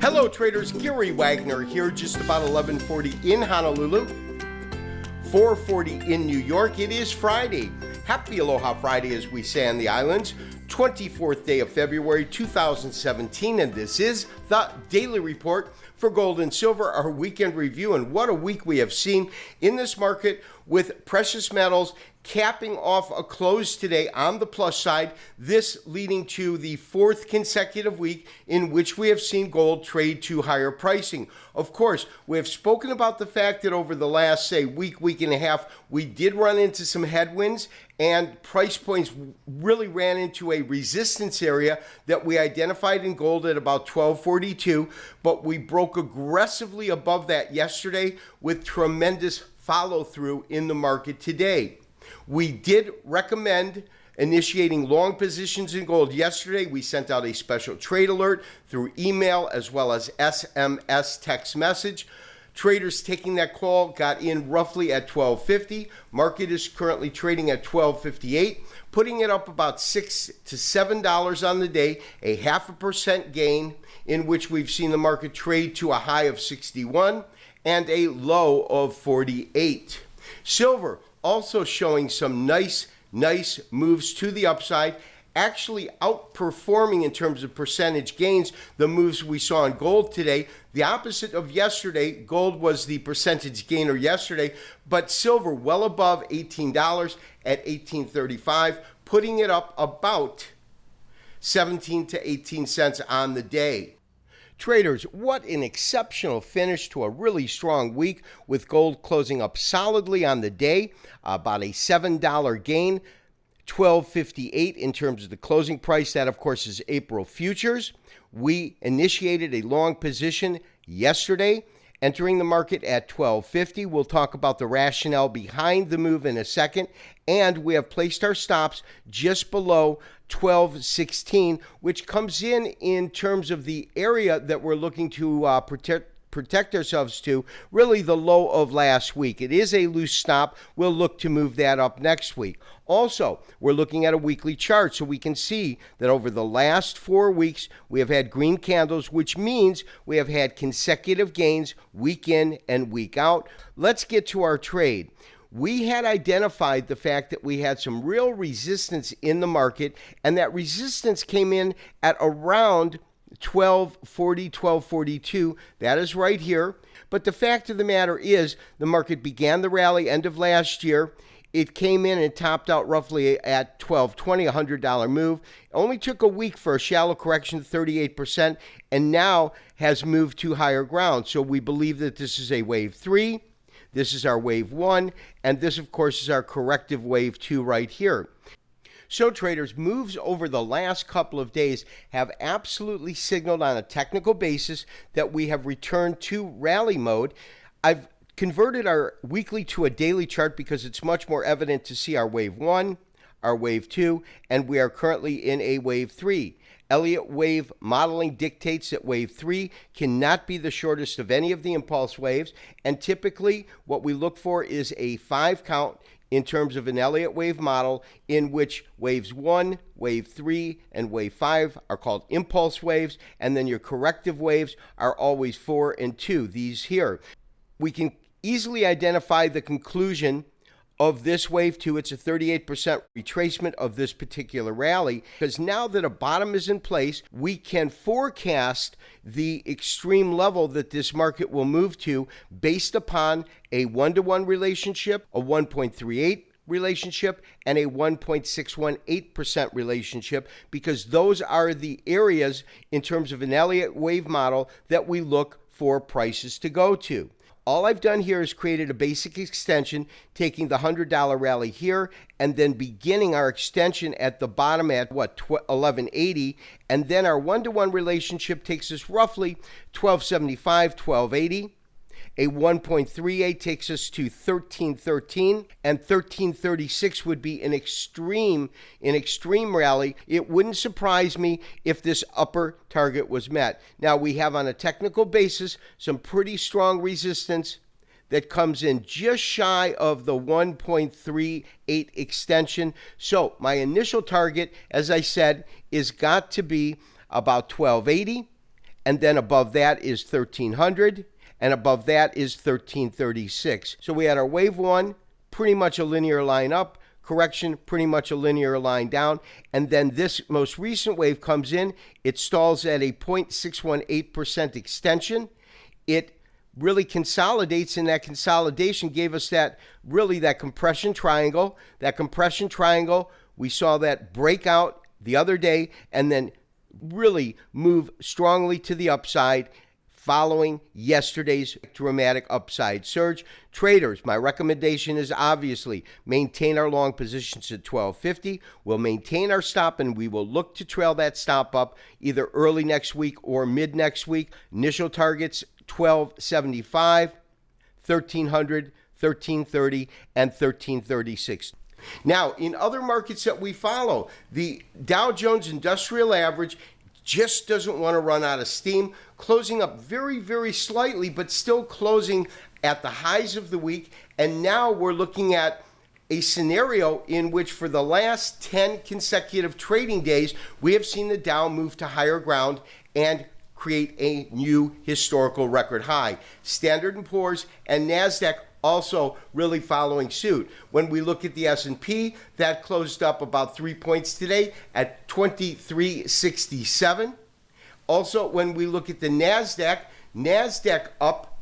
Hello traders, Gary Wagner here, just about 11:40 in Honolulu, 4:40 in New York. It is Friday. Happy Aloha Friday, as we say on the islands. 24th day of February 2017, and this is the Daily Report for Gold and Silver, our weekend review. And what a week we have seen in this market, with precious metals capping off a close today on the plus side, this leading to the fourth consecutive week in which we have seen gold trade to higher pricing. Of course, we have spoken about the fact that over the last, say, week and a half, we did run into some headwinds, and price points really ran into a resistance area that we identified in gold at about 1242, but we broke aggressively above that yesterday with tremendous follow through in the market today. We did recommend initiating long positions in gold yesterday. We sent out a special trade alert through email as well as SMS text message. Traders taking that call got in roughly at 1250. Market is currently trading at 1258, putting it up about $6 to $7 on the day, a 0.5% gain, in which we've seen the market trade to a high of 61 and a low of 48. Silver also showing some nice moves to the upside, actually outperforming in terms of percentage gains the moves we saw in gold today. The opposite of yesterday. Gold was the percentage gainer yesterday, but silver well above $18 at $18.35, putting it up about 17 to 18 cents on the day. Traders, what an exceptional finish to a really strong week, with gold closing up solidly on the day, about a $7 gain, $12.58 in terms of the closing price. That, of course, is April futures. We initiated a long position yesterday, entering the market at 1250. We'll talk about the rationale behind the move in a second. And we have placed our stops just below 1216, which comes in terms of the area that we're looking to protect ourselves to, really the low of last week. It is a loose stop. We'll look to move that up next week. Also, we're looking at a weekly chart, so we can see that over the last 4 weeks, we have had green candles, which means we have had consecutive gains week in and week out. Let's get to our trade. We had identified the fact that we had some real resistance in the market, and that resistance came in at around 1240, 1242. That is right here. But the fact of the matter is, the market began the rally end of last year. It came in and topped out roughly at 1220, a $100 move. It only took a week for a shallow correction, 38%, and now has moved to higher ground. So we believe that this is a wave 3. This is our wave 1, and this, of course, is our corrective wave 2 right here. So traders, moves over the last couple of days have absolutely signaled on a technical basis that we have returned to rally mode. I've converted our weekly to a daily chart because it's much more evident to see our wave 1, our wave 2, and we are currently in a wave 3. Elliott wave modeling dictates that wave 3 cannot be the shortest of any of the impulse waves, and typically what we look for is a 5 count in terms of an Elliott wave model, in which waves 1, wave 3, and wave 5 are called impulse waves, and then your corrective waves are always 4 and 2, these here. We can easily identify the conclusion of this wave 2. It's a 38% retracement of this particular rally, because now that a bottom is in place, we can forecast the extreme level that this market will move to based upon a 1-to-1 relationship, a 1.38 relationship, and a 1.618% relationship, because those are the areas in terms of an Elliott wave model that we look for prices to go to. All I've done here is created a basic extension, taking the $100 rally here and then beginning our extension at the bottom at 1180, and then our 1-to-1 relationship takes us roughly 1275, 1280. A 1.38 takes us to 1313, and 1336 would be an extreme rally. It wouldn't surprise me if this upper target was met. Now, we have on a technical basis some pretty strong resistance that comes in just shy of the 1.38 extension. So my initial target, as I said, is got to be about 1280. and then above that is 1300, and above that is 1336. So we had our wave one, pretty much a linear line up, correction, pretty much a linear line down, and then this most recent wave comes in, it stalls at a 0.618% extension. It really consolidates, and that consolidation gave us that compression triangle. That compression triangle, we saw that breakout the other day and then really move strongly to the upside following yesterday's dramatic upside surge. Traders, my recommendation is obviously maintain our long positions at 1250. We'll maintain our stop, and we will look to trail that stop up either early next week or mid next week. Initial targets 1275, 1300, 1330, and 1336. Now, in other markets that we follow, the Dow Jones Industrial Average just doesn't want to run out of steam, closing up very, very slightly, but still closing at the highs of the week. And now we're looking at a scenario in which for the last 10 consecutive trading days, we have seen the Dow move to higher ground and create a new historical record high. Standard & Poor's and NASDAQ also really following suit. When we look at the S&P, that closed up about 3 points today at 2367. Also, when we look at the NASDAQ up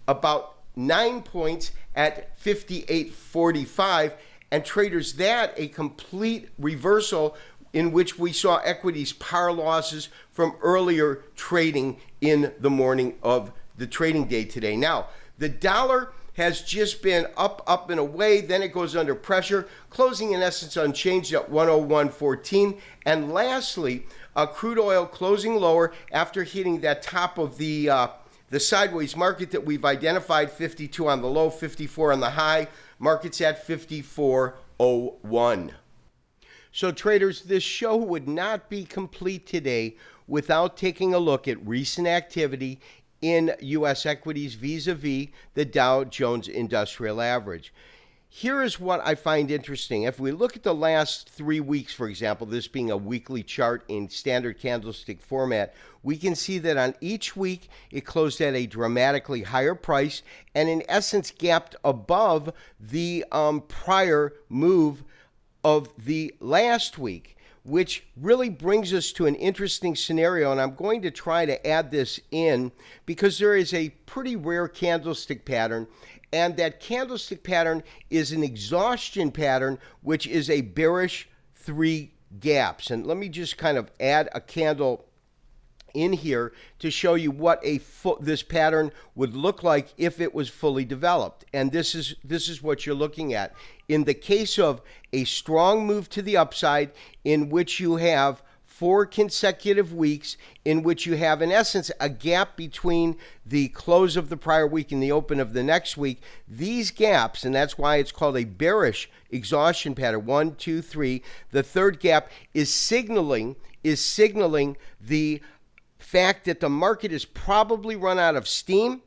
about 9 points at 5845. And traders, that a complete reversal in which we saw equities par losses from earlier trading in the morning of the trading day today. Now, the dollar has just been up and away, then it goes under pressure, closing in essence unchanged at 101.14. And lastly, crude oil closing lower after hitting that top of the sideways market that we've identified, 52 on the low, 54 on the high. Market's at 54.01. So traders, this show would not be complete today without taking a look at recent activity in U.S. equities vis-a-vis the Dow Jones Industrial Average. Here is what I find interesting. If we look at the last 3 weeks, for example, this being a weekly chart in standard candlestick format, we can see that on each week it closed at a dramatically higher price and in essence gapped above the prior move of the last week, which really brings us to an interesting scenario, and I'm going to try to add this in because there is a pretty rare candlestick pattern, and that candlestick pattern is an exhaustion pattern, which is a bearish 3 gaps. And let me just kind of add a candle in here to show you what this pattern would look like if it was fully developed. And this is what you're looking at. In the case of a strong move to the upside, in which you have 4 consecutive weeks, in which you have, in essence, a gap between the close of the prior week and the open of the next week, these gaps, and that's why it's called a bearish exhaustion pattern, 1, 2, 3. The third gap is signaling the fact that the market has probably run out of steam,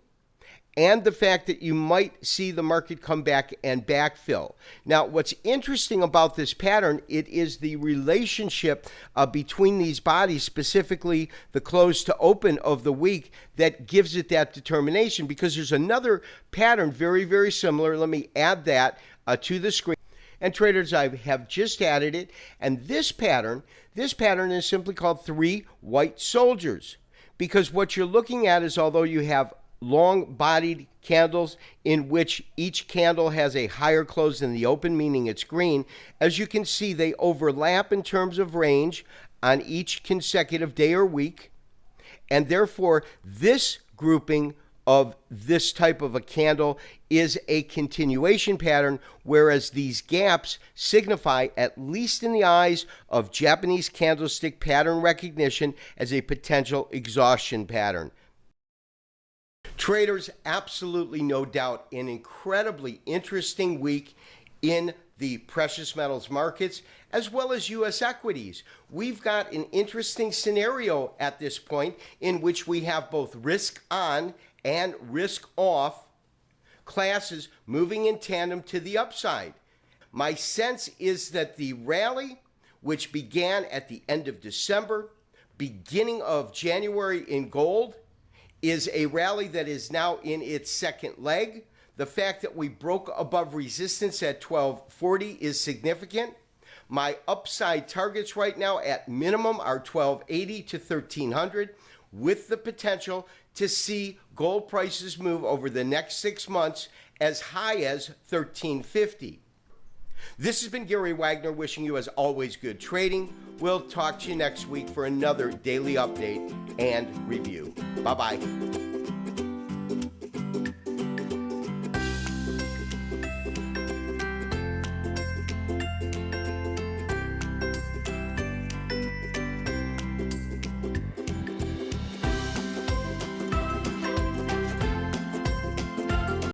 and the fact that you might see the market come back and backfill. Now, what's interesting about this pattern, it is the relationship between these bodies, specifically the close to open of the week, that gives it that determination, because there's another pattern very, very similar. Let me add that to the screen. And traders, I have just added it. And this pattern is simply called 3 white soldiers, because what you're looking at is, although you have long-bodied candles in which each candle has a higher close than the open, meaning it's green, as you can see, they overlap in terms of range on each consecutive day or week. And therefore, this grouping of this type of a candle is a continuation pattern, whereas these gaps signify, at least in the eyes of Japanese candlestick pattern recognition, as a potential exhaustion pattern. Traders, absolutely no doubt, an incredibly interesting week in the precious metals markets, as well as U.S. equities. We've got an interesting scenario at this point in which we have both risk on and risk off classes moving in tandem to the upside. My sense is that the rally, which began at the end of December, beginning of January in gold is a rally that is now in its second leg. The fact that we broke above resistance at 1240 is significant. My upside targets right now at minimum are 1280 to 1300, with the potential to see gold prices move over the next 6 months as high as 1350. This has been Gary Wagner wishing you, as always, good trading. We'll talk to you next week for another daily update and review. Bye-bye.